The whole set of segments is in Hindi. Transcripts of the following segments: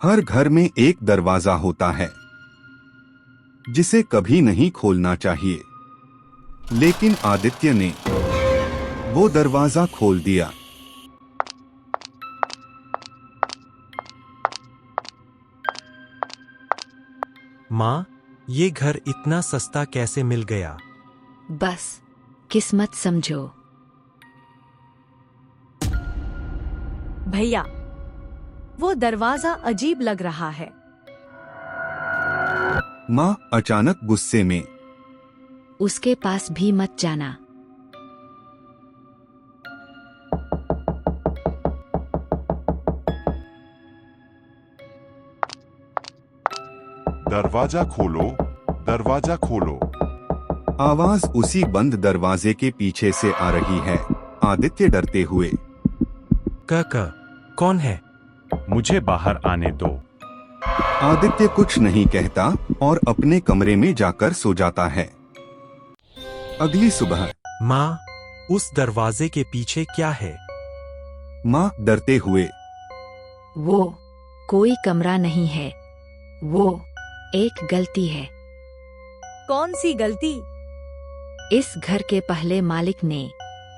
हर घर में एक दरवाजा होता है जिसे कभी नहीं खोलना चाहिए, लेकिन आदित्य ने वो दरवाजा खोल दिया। माँ, ये घर इतना सस्ता कैसे मिल गया? बस किस्मत समझो। भैया, वो दरवाजा अजीब लग रहा है। माँ अचानक गुस्से में, उसके पास भी मत जाना। दरवाजा खोलो, दरवाजा खोलो। आवाज उसी बंद दरवाजे के पीछे से आ रही है। आदित्य डरते हुए, क कौन है? मुझे बाहर आने दो। आदित्य कुछ नहीं कहता और अपने कमरे में जाकर सो जाता है। अगली सुबह माँ, उस दरवाजे के पीछे क्या है? माँ डरते हुए, वो कोई कमरा नहीं है, वो एक गलती है। कौन सी गलती? इस घर के पहले मालिक ने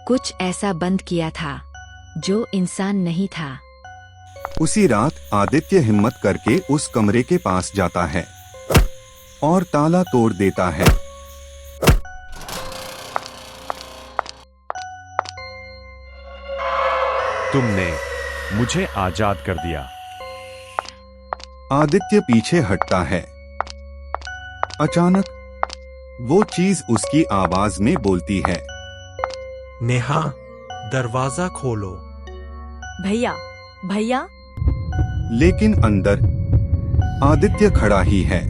कुछ ऐसा बंद किया था जो इंसान नहीं था। उसी रात आदित्य हिम्मत करके उस कमरे के पास जाता है और ताला तोड़ देता है। तुमने मुझे आजाद कर दिया। आदित्य पीछे हटता है। अचानक वो चीज उसकी आवाज में बोलती है, नेहा, दरवाजा खोलो। भैया, भैया। लेकिन अंदर आदित्य खड़ा ही है।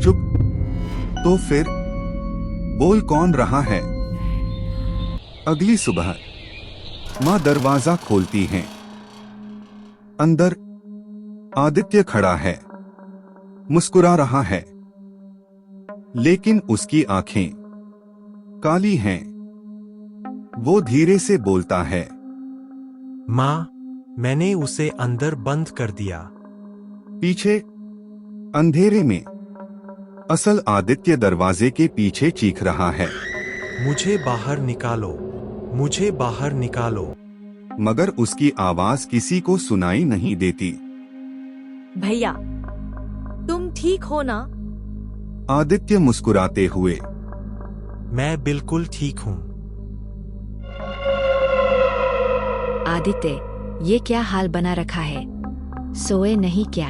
चुप। तो फिर बोल कौन रहा है? अगली सुबह माँ दरवाजा खोलती हैं। अंदर आदित्य खड़ा है, मुस्कुरा रहा है, लेकिन उसकी आंखें काली हैं। वो धीरे से बोलता है, माँ, मैंने उसे अंदर बंद कर दिया। पीछे अंधेरे में असल आदित्य दरवाजे के पीछे चीख रहा है, मुझे बाहर निकालो, मुझे बाहर निकालो। मगर उसकी आवाज किसी को सुनाई नहीं देती। भैया, तुम ठीक हो ना? आदित्य मुस्कुराते हुए, मैं बिल्कुल ठीक हूँ। आदित्य, ये क्या हाल बना रखा है? सोए नहीं क्या?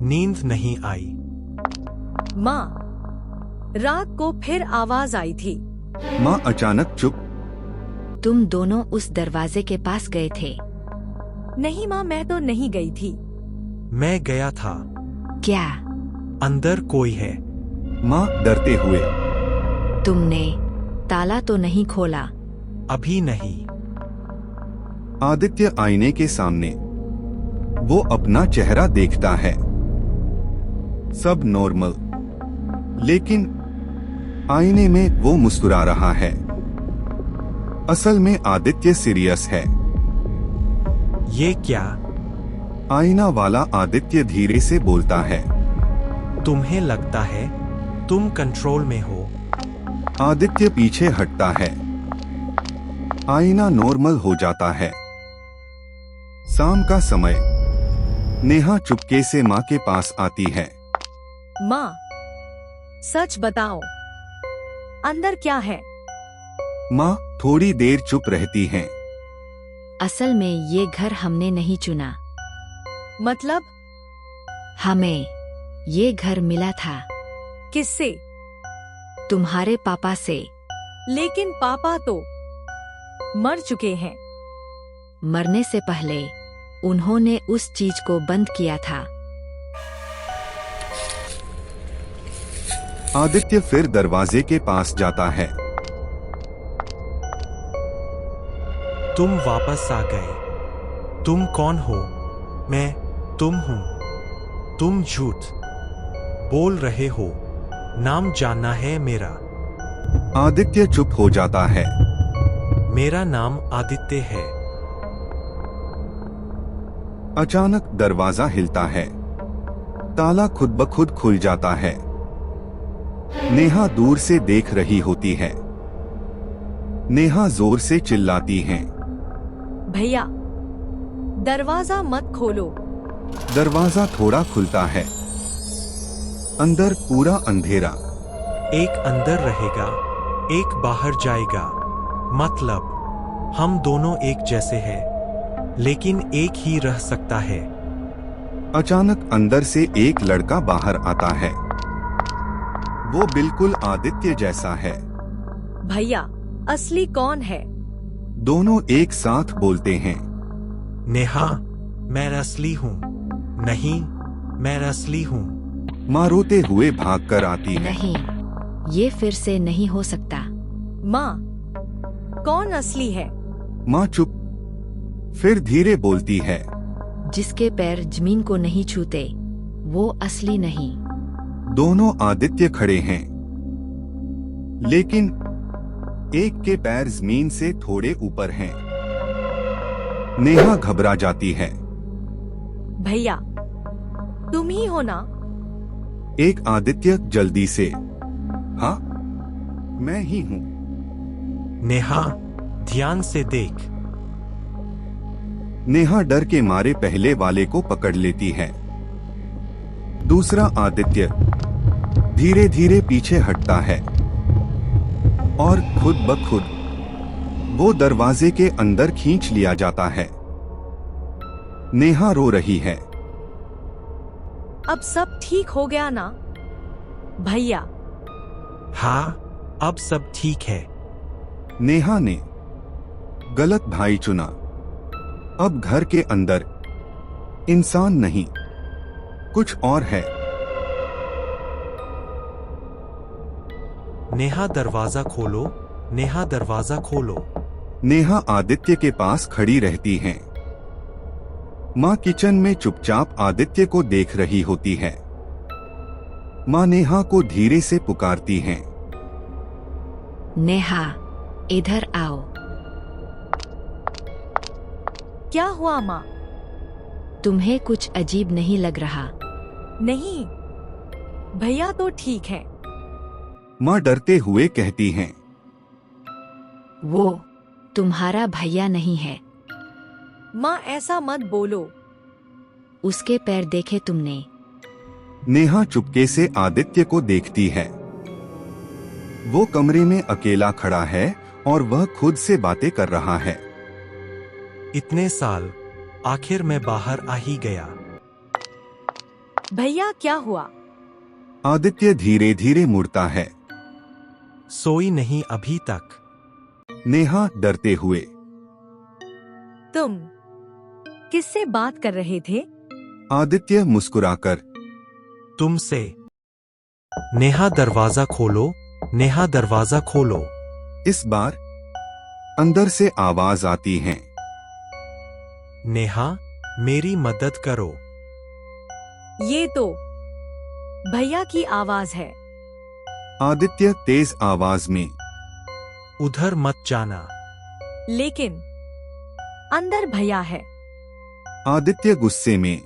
नींद नहीं आई। माँ, रात को फिर आवाज आई थी। माँ अचानक चुप। तुम दोनों उस दरवाजे के पास गए थे? नहीं माँ, मैं तो नहीं गई थी। मैं गया था। क्या? अंदर कोई है। माँ डरते हुए, तुमने ताला तो नहीं खोला? अभी नहीं। आदित्य आईने के सामने वो अपना चेहरा देखता है। सब नॉर्मल, लेकिन आईने में वो मुस्कुरा रहा है। असल में आदित्य सीरियस है। ये क्या? आईना वाला आदित्य धीरे से बोलता है, तुम्हें लगता है तुम कंट्रोल में हो? आदित्य पीछे हटता है। आईना नॉर्मल हो जाता है। शाम का समय। नेहा चुपके से माँ के पास आती है। माँ, सच बताओ, अंदर क्या है? माँ थोड़ी देर चुप रहती हैं। असल में ये घर हमने नहीं चुना। मतलब? हमें ये घर मिला था। किससे? तुम्हारे पापा से। लेकिन पापा तो मर चुके हैं। मरने से पहले उन्होंने उस चीज को बंद किया था। आदित्य फिर दरवाजे के पास जाता है। तुम वापस आ गए। तुम कौन हो? मैं तुम हूं। तुम झूठ बोल रहे हो। नाम जानना है मेरा। आदित्य चुप हो जाता है। मेरा नाम आदित्य है। अचानक दरवाजा हिलता है। ताला खुद ब खुद खुल जाता है। नेहा दूर से देख रही होती है। नेहा जोर से चिल्लाती है, भैया, दरवाजा मत खोलो। दरवाजा थोड़ा खुलता है। अंदर पूरा अंधेरा। एक अंदर रहेगा, एक बाहर जाएगा। मतलब हम दोनों एक जैसे हैं, लेकिन एक ही रह सकता है। अचानक अंदर से एक लड़का बाहर आता है। वो बिल्कुल आदित्य जैसा है। भैया, असली कौन है? दोनों एक साथ बोलते हैं, नेहा, मैं असली हूँ। नहीं, मैं असली हूँ। माँ रोते हुए भागकर आती है। नहीं, ये फिर से नहीं हो सकता। माँ, कौन असली है? माँ चुप, फिर धीरे बोलती है, जिसके पैर जमीन को नहीं छूते, वो असली नहीं। दोनों आदित्य खड़े हैं, लेकिन एक के पैर जमीन से थोड़े ऊपर हैं। नेहा घबरा जाती है। भैया, तुम ही हो ना? एक आदित्य जल्दी से, हाँ, मैं ही हूँ। नेहा, ध्यान से देख। नेहा डर के मारे पहले वाले को पकड़ लेती है। दूसरा आदित्य धीरे धीरे पीछे हटता है और खुद ब खुद वो दरवाजे के अंदर खींच लिया जाता है। नेहा रो रही है। अब सब ठीक हो गया ना भैया? हाँ, अब सब ठीक है। नेहा ने गलत भाई चुना। अब घर के अंदर इंसान नहीं, कुछ और है। नेहा, दरवाजा खोलो। नेहा, दरवाजा खोलो। नेहा आदित्य के पास खड़ी रहती हैं। माँ किचन में चुपचाप आदित्य को देख रही होती है। माँ नेहा को धीरे से पुकारती हैं, नेहा, इधर आओ। क्या हुआ माँ? तुम्हें कुछ अजीब नहीं लग रहा? नहीं, भैया तो ठीक है। माँ डरते हुए कहती हैं, वो तुम्हारा भैया नहीं है। माँ, ऐसा मत बोलो। उसके पैर देखे तुमने? नेहा चुपके से आदित्य को देखती है। वो कमरे में अकेला खड़ा है और वह खुद से बातें कर रहा है। इतने साल, आखिर मैं बाहर आ ही गया। भैया, क्या हुआ? आदित्य धीरे धीरे मुड़ता है। सोई नहीं अभी तक? नेहा डरते हुए, तुम किससे बात कर रहे थे? आदित्य मुस्कुराकर, तुमसे। नेहा, दरवाजा खोलो। नेहा, दरवाजा खोलो। इस बार अंदर से आवाज आती है, नेहा, मेरी मदद करो। ये तो भैया की आवाज है। आदित्य तेज आवाज में, उधर मत जाना। लेकिन अंदर भैया है। आदित्य गुस्से में,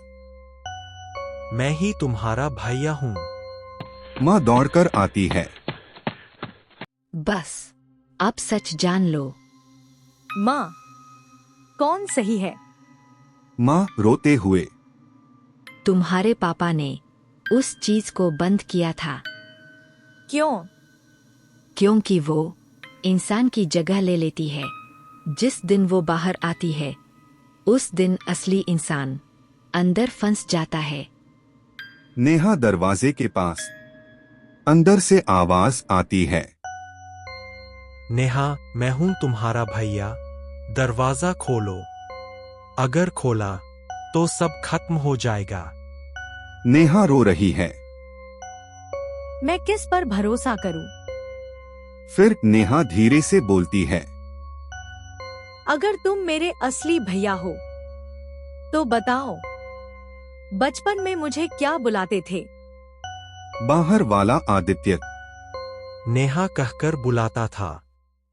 मैं ही तुम्हारा भैया हूँ। माँ दौड़कर आती है। बस, अब सच जान लो। माँ, कौन सही है? माँ रोते हुए, तुम्हारे पापा ने उस चीज को बंद किया था। क्यों? क्योंकि वो इंसान की जगह ले लेती है। जिस दिन वो बाहर आती है, उस दिन असली इंसान अंदर फंस जाता है। नेहा दरवाजे के पास, अंदर से आवाज आती है, नेहा, मैं हूँ तुम्हारा भैया। दरवाजा खोलो। अगर खोला तो सब खत्म हो जाएगा। नेहा रो रही है। मैं किस पर भरोसा करूं? फिर नेहा धीरे से बोलती है, अगर तुम मेरे असली भैया हो तो बताओ, बचपन में मुझे क्या बुलाते थे? बाहर वाला आदित्य। नेहा कहकर बुलाता था।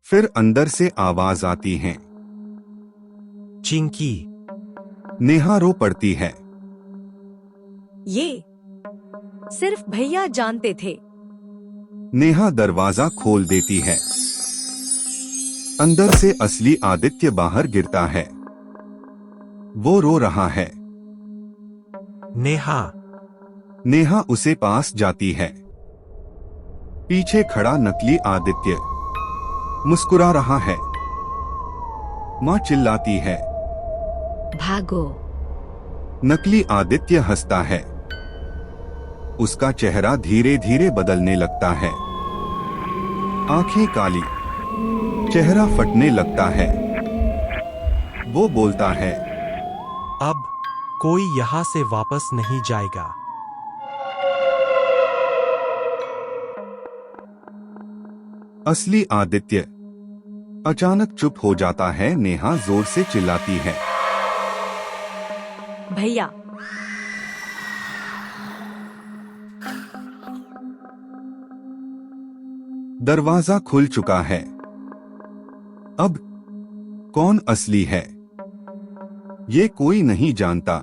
फिर अंदर से आवाज आती है, चिंकी। नेहा रो पड़ती है। ये सिर्फ भैया जानते थे। नेहा दरवाजा खोल देती है। अंदर से असली आदित्य बाहर गिरता है। वो रो रहा है। नेहा, नेहा उसे पास जाती है। पीछे खड़ा नकली आदित्य मुस्कुरा रहा है। माँ चिल्लाती है, भागो। नकली आदित्य हंसता है। उसका चेहरा धीरे धीरे बदलने लगता है। आंखें काली, चेहरा फटने लगता है। वो बोलता है, अब कोई यहाँ से वापस नहीं जाएगा। असली आदित्य अचानक चुप हो जाता है। नेहा जोर से चिल्लाती है, भैया। दरवाजा खुल चुका है। अब कौन असली है ये कोई नहीं जानता।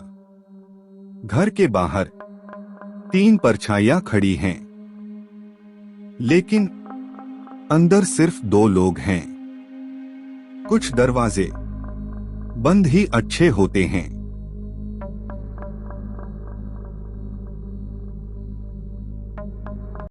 घर के बाहर 3 परछाइयां खड़ी हैं, लेकिन अंदर सिर्फ 2 लोग हैं। कुछ दरवाजे बंद ही अच्छे होते हैं।